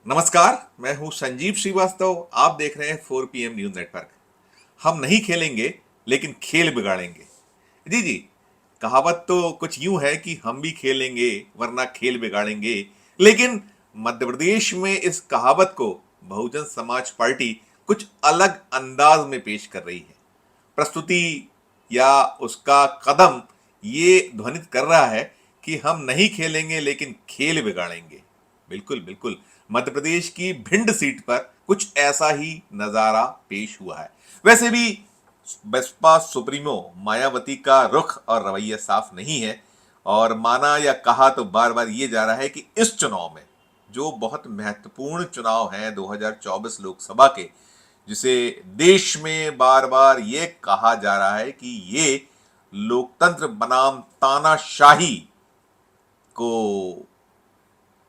नमस्कार। मैं हूं संजीव श्रीवास्तव। आप देख रहे हैं 4 PM न्यूज नेटवर्क। हम नहीं खेलेंगे लेकिन खेल बिगाड़ेंगे। जी जी। कहावत तो कुछ यूं है कि हम भी खेलेंगे वरना खेल बिगाड़ेंगे। लेकिन मध्य प्रदेश में इस कहावत को बहुजन समाज पार्टी कुछ अलग अंदाज में पेश कर रही है। प्रस्तुति या उसका कदम ये ध्वनित कर रहा है कि हम नहीं खेलेंगे लेकिन खेल बिगाड़ेंगे। बिल्कुल बिल्कुल। मध्य प्रदेश की भिंड सीट पर कुछ ऐसा ही नजारा पेश हुआ है। वैसे भी बसपा सुप्रीमो मायावती का रुख और रवैया साफ नहीं है। और माना या कहा तो बार बार ये जा रहा है कि इस चुनाव में जो बहुत महत्वपूर्ण चुनाव है 2024 लोकसभा के, जिसे देश में बार बार ये कहा जा रहा है कि ये लोकतंत्र बनाम तानाशाही को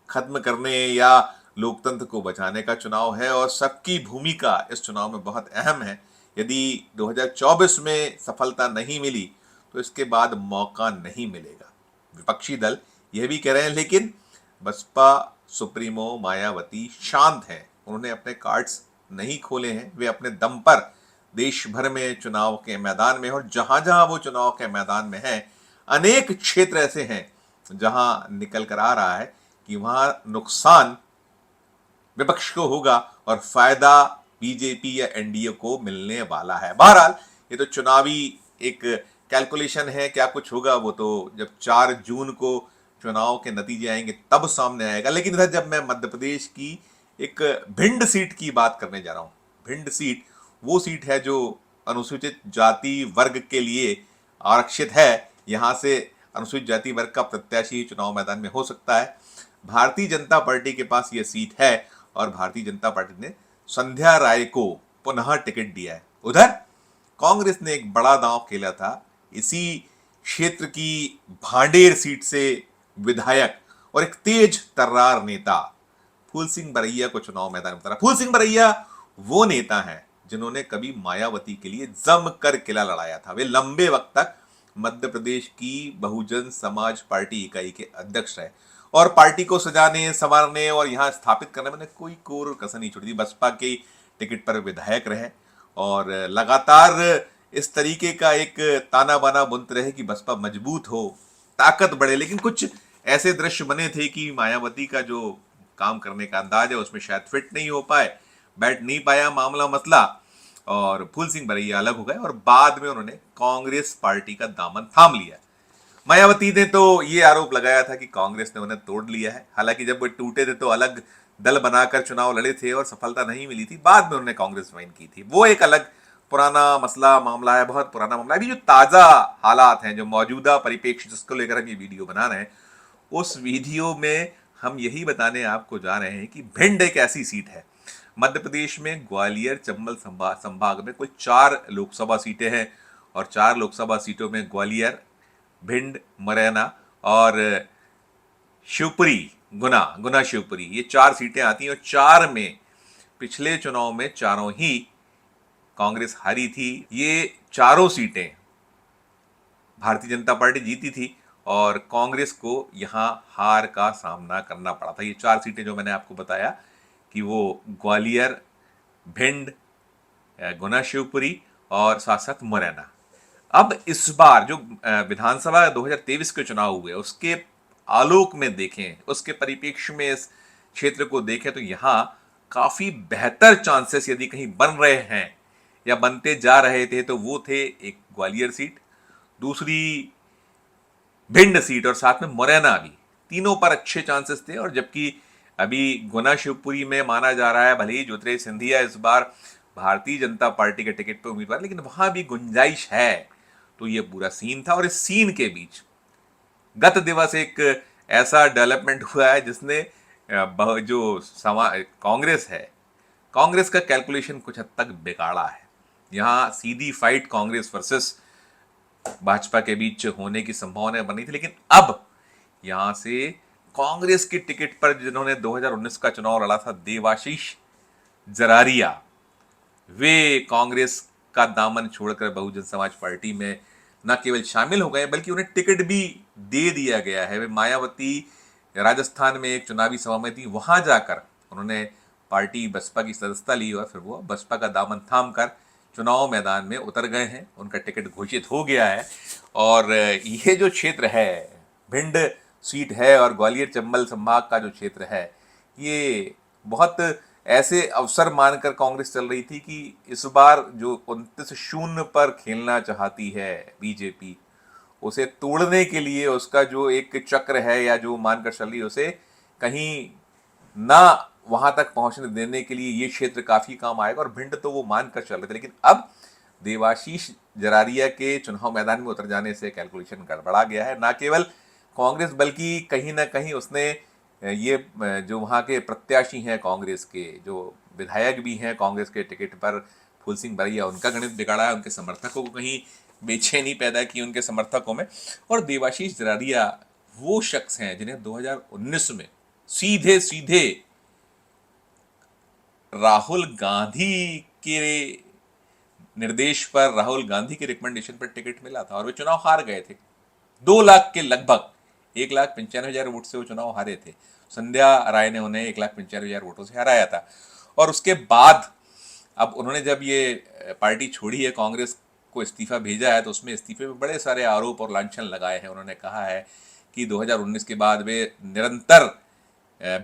खत्म करने या लोकतंत्र को बचाने का चुनाव है और सबकी भूमिका इस चुनाव में बहुत अहम है। यदि 2024 में सफलता नहीं मिली तो इसके बाद मौका नहीं मिलेगा। विपक्षी दल यह भी कह रहे हैं, लेकिन बसपा सुप्रीमो मायावती शांत हैं। उन्होंने अपने कार्ड्स नहीं खोले हैं। वे अपने दम पर देश भर में चुनाव के मैदान में, और जहां जहां वो चुनाव के मैदान में हैं, अनेक क्षेत्र ऐसे हैं जहां निकल कर आ रहा है कि वहां नुकसान विपक्ष को होगा और फायदा बीजेपी या एनडीए को मिलने वाला है। बहरहाल ये तो चुनावी एक कैलकुलेशन है, क्या कुछ होगा वो तो जब 4 जून को चुनाव के नतीजे आएंगे तब सामने आएगा। लेकिन इधर जब मैं मध्य प्रदेश की एक भिंड सीट की बात करने जा रहा हूं, भिंड सीट वो सीट है जो अनुसूचित जाति वर्ग के लिए आरक्षित है। यहां से अनुसूचित जाति वर्ग का प्रत्याशी चुनाव मैदान में हो सकता है। भारतीय जनता पार्टी के पास यह सीट है और भारतीय जनता पार्टी ने संध्या राय को पुनः टिकट दिया है। उधर कांग्रेस ने एक बड़ा दांव खेला था। इसी क्षेत्र की भांडेर सीट से विधायक और एक तेज तर्रार नेता फूल सिंह बरैया को चुनाव मैदान में उतारा। फूल सिंह बरैया वो नेता हैं जिन्होंने कभी मायावती के लिए जमकर किला लड़ाया था। वे लंबे वक्त तक मध्य प्रदेश की बहुजन समाज पार्टी इकाई के अध्यक्ष रहे और पार्टी को सजाने संवारने और यहां स्थापित करने में कोई कोर कसर नहीं छोड़ी थी। बसपा के टिकट पर विधायक रहे और लगातार इस तरीके का एक ताना बाना बुनते रहे कि बसपा मजबूत हो, ताकत बढ़े। लेकिन कुछ ऐसे दृश्य बने थे कि मायावती का जो काम करने का अंदाज है उसमें शायद फिट नहीं हो पाए, बैठ नहीं पाया मामला मसला, और फूल सिंह बरैया अलग हो गए और बाद में उन्होंने कांग्रेस पार्टी का दामन थाम लिया। मायावती ने तो ये आरोप लगाया था कि कांग्रेस ने उन्हें तोड़ लिया है। हालांकि जब वो टूटे थे तो अलग दल बनाकर चुनाव लड़े थे और सफलता नहीं मिली थी। बाद में उन्होंने कांग्रेस ज्वाइन की थी। वो एक अलग पुराना मसला मामला है, बहुत पुराना मामला है। अभी जो ताजा हालात हैं, जो मौजूदा परिप्रेक्ष्य जिसको लेकर हम ये वीडियो बना रहे हैं, उस वीडियो में हम यही बताने आपको जा रहे हैं कि भिंड एक ऐसी सीट है मध्य प्रदेश में। ग्वालियर चंबल संभाग में कुल 4 लोकसभा सीटें हैं और 4 लोकसभा सीटों में ग्वालियर, भिंड, मुरैना और शिवपुरी, गुना शिवपुरी, ये 4 सीटें आती हैं। और 4 में पिछले चुनाव में चारों ही कांग्रेस हारी थी। ये चारों सीटें भारतीय जनता पार्टी जीती थी और कांग्रेस को यहां हार का सामना करना पड़ा था। ये 4 सीटें जो मैंने आपको बताया कि वो ग्वालियर, भिंड, गुना शिवपुरी और साथ साथ मुरैना। अब इस बार जो विधानसभा 2023 के चुनाव हुए उसके आलोक में देखें, उसके परिप्रेक्ष्य में इस क्षेत्र को देखें तो यहाँ काफी बेहतर चांसेस यदि कहीं बन रहे हैं या बनते जा रहे थे तो वो थे एक ग्वालियर सीट, दूसरी भिंड सीट और साथ में मुरैना भी। तीनों पर अच्छे चांसेस थे। और जबकि अभी गुना शिवपुरी में माना जा रहा है भले ही ज्योतिरादित्य सिंधिया इस बार भारतीय जनता पार्टी के टिकट पर उम्मीदवार, लेकिन वहां भी गुंजाइश है। तो ये पूरा सीन था और इस सीन के बीच गत दिवस एक ऐसा डेवलपमेंट हुआ है जिसने जो कांग्रेस है, कांग्रेस का कैलकुलेशन कुछ हद तक बिगाड़ा है। यहाँ सीधी फाइट कांग्रेस वर्सेस भाजपा के बीच होने की संभावना बनी थी, लेकिन अब यहां से कांग्रेस की टिकट पर जिन्होंने 2019 का चुनाव लड़ा था, देवाशीष जरारिया, वे कांग्रेस का दामन छोड़कर बहुजन समाज पार्टी में न केवल शामिल हो गए बल्कि उन्हें टिकट भी दे दिया गया है। वे मायावती राजस्थान में एक चुनावी सभा में थी, वहां जाकर उन्होंने पार्टी बसपा की सदस्यता ली और फिर वो बसपा का दामन थाम कर चुनाव मैदान में उतर गए हैं। उनका टिकट घोषित हो गया है और ये जो क्षेत्र है, भिंड सीट है और ग्वालियर चंबल संभाग का जो क्षेत्र है, ये बहुत ऐसे अवसर मानकर कांग्रेस चल रही थी कि इस बार जो 29-0 पर खेलना चाहती है बीजेपी, उसे तोड़ने के लिए उसका जो एक चक्र है या जो मानकर चल रही है, उसे कहीं ना वहां तक पहुंचने देने के लिए ये क्षेत्र काफी काम आएगा। और भिंड तो वो मानकर चल रहे थे, लेकिन अब देवाशीष जरारिया के चुनाव मैदान में उतर जाने से कैलकुलेशन गड़बड़ा गया है। ना केवल कांग्रेस बल्कि कहीं ना कहीं उसने ये जो वहाँ के प्रत्याशी हैं कांग्रेस के, जो विधायक भी हैं कांग्रेस के टिकट पर, फूल सिंह बरैया, उनका गणित बिगाड़ा है, उनके समर्थकों को कहीं बेचैनी पैदा की उनके समर्थकों में। और देवाशीष जरारिया वो शख्स हैं जिन्हें 2019 में सीधे सीधे राहुल गांधी के निर्देश पर, राहुल गांधी के रिकमेंडेशन पर टिकट मिला था और वे चुनाव हार गए थे 2 लाख के लगभग, 1,95,000 वोट से वो चुनाव हारे थे। संध्या राय ने उन्हें 1,95,000 वोटों से हराया था। और उसके बाद अब उन्होंने जब ये पार्टी छोड़ी है, कांग्रेस को इस्तीफा भेजा है, तो उसमें इस्तीफे में बड़े सारे आरोप और लांछन लगाए हैं। उन्होंने कहा है कि 2019 के बाद वे निरंतर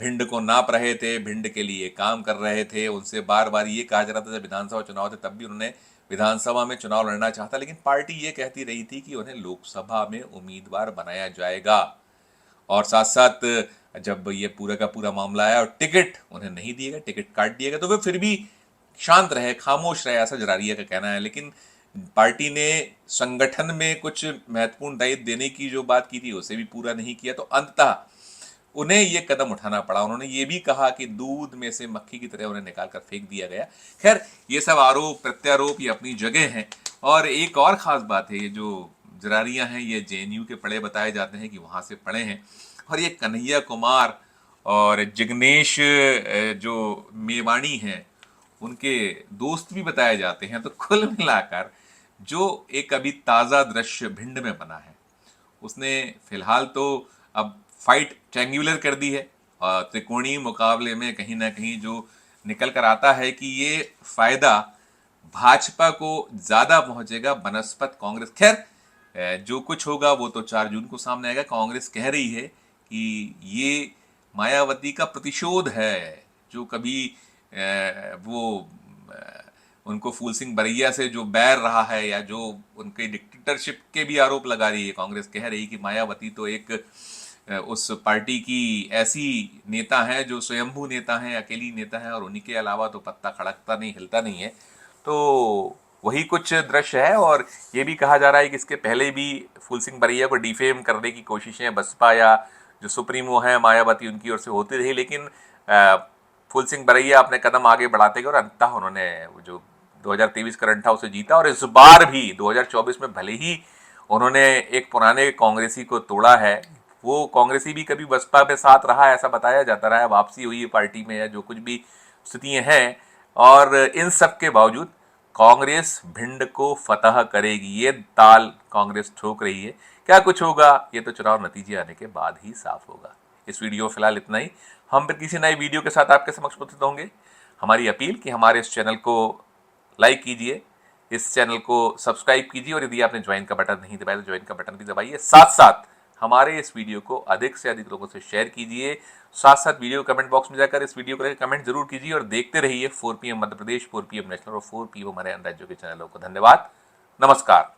भिंड को नाप रहे थे, भिंड के लिए काम कर रहे थे। उनसे बार बार ये कहा जा रहा था, जब विधानसभा चुनाव थे तब भी उन्होंने विधानसभा में चुनाव लड़ना चाहता, लेकिन पार्टी ये कहती रही थी कि उन्हें लोकसभा में उम्मीदवार बनाया जाएगा। और साथ साथ जब ये पूरा का पूरा मामला आया और टिकट उन्हें नहीं दिए गए, टिकट काट दिए गए, तो वे फिर भी शांत रहे, खामोश रहे, ऐसा जरारिया का कहना है। लेकिन पार्टी ने संगठन में कुछ महत्वपूर्ण दायित्व देने की जो बात की थी उसे भी पूरा नहीं किया, तो अंततः उन्हें ये कदम उठाना पड़ा। उन्होंने ये भी कहा कि दूध में से मक्खी की तरह उन्हें निकाल कर फेंक दिया गया। खैर, ये सब आरोप प्रत्यारोप ये अपनी जगह हैं। और एक और खास बात है, ये जो जरारिया हैं ये जेएनयू के पढ़े बताए जाते हैं कि वहाँ से पढ़े हैं। और ये कन्हैया कुमार और जिग्नेश जो मेवाणी हैं, उनके दोस्त भी बताए जाते हैं। तो कुल मिलाकर जो एक अभी ताज़ा दृश्य भिंड में बना है, उसने फिलहाल तो अब फाइट ट्रैंगुलर कर दी है। और त्रिकोणीय मुकाबले में कहीं ना कहीं जो निकल कर आता है कि ये फायदा भाजपा को ज्यादा पहुंचेगा बनस्पत कांग्रेस। खैर, जो कुछ होगा वो तो 4 जून को सामने आएगा। कांग्रेस कह रही है कि ये मायावती का प्रतिशोध है, जो कभी वो उनको फूल सिंह बरैया से जो बैर रहा है या जो उनके डिक्टेटरशिप के भी आरोप लगा रही है। कांग्रेस कह रही कि मायावती तो एक उस पार्टी की ऐसी नेता है जो स्वयंभू नेता है, अकेली नेता है, और उन्हीं के अलावा तो पत्ता खड़कता नहीं, हिलता नहीं है। तो वही कुछ दृश्य है। और ये भी कहा जा रहा है कि इसके पहले भी फूल सिंह बरैया को डिफेम करने की कोशिशें बसपा या जो सुप्रीमो है मायावती उनकी ओर से होती रही, लेकिन फूल सिंह बरैया अपने कदम आगे बढ़ाते गए और अंततः उन्होंने जो 2023 करंट था उसे जीता। और इस बार भी 2024 में भले ही उन्होंने एक पुराने कांग्रेसी को तोड़ा है, वो कांग्रेसी भी कभी बसपा पे साथ रहा ऐसा बताया जाता रहा है, वापसी हुई है पार्टी में या जो कुछ भी स्थितियां हैं। और इन सब के बावजूद कांग्रेस भिंड को फतह करेगी, ये ताल कांग्रेस ठोक रही है। क्या कुछ होगा ये तो चुनाव नतीजे आने के बाद ही साफ होगा। इस वीडियो में फिलहाल इतना ही। हम फिर किसी नई वीडियो के साथ आपके समक्ष उपस्थित होंगे। हमारी अपील कि हमारे इस चैनल को लाइक कीजिए, इस चैनल को सब्सक्राइब कीजिए, और यदि आपने ज्वाइन का बटन नहीं दबाया तो ज्वाइन का बटन भी दबाइए। साथ साथ हमारे इस वीडियो को अधिक से अधिक लोगों से शेयर कीजिए। साथ साथ वीडियो कमेंट बॉक्स में जाकर इस वीडियो को कमेंट जरूर कीजिए और देखते रहिए 4 PM Madhya Pradesh, 4 PM national और 4 PM हमारे अन्य राज्यों के चैनलों को। धन्यवाद, नमस्कार।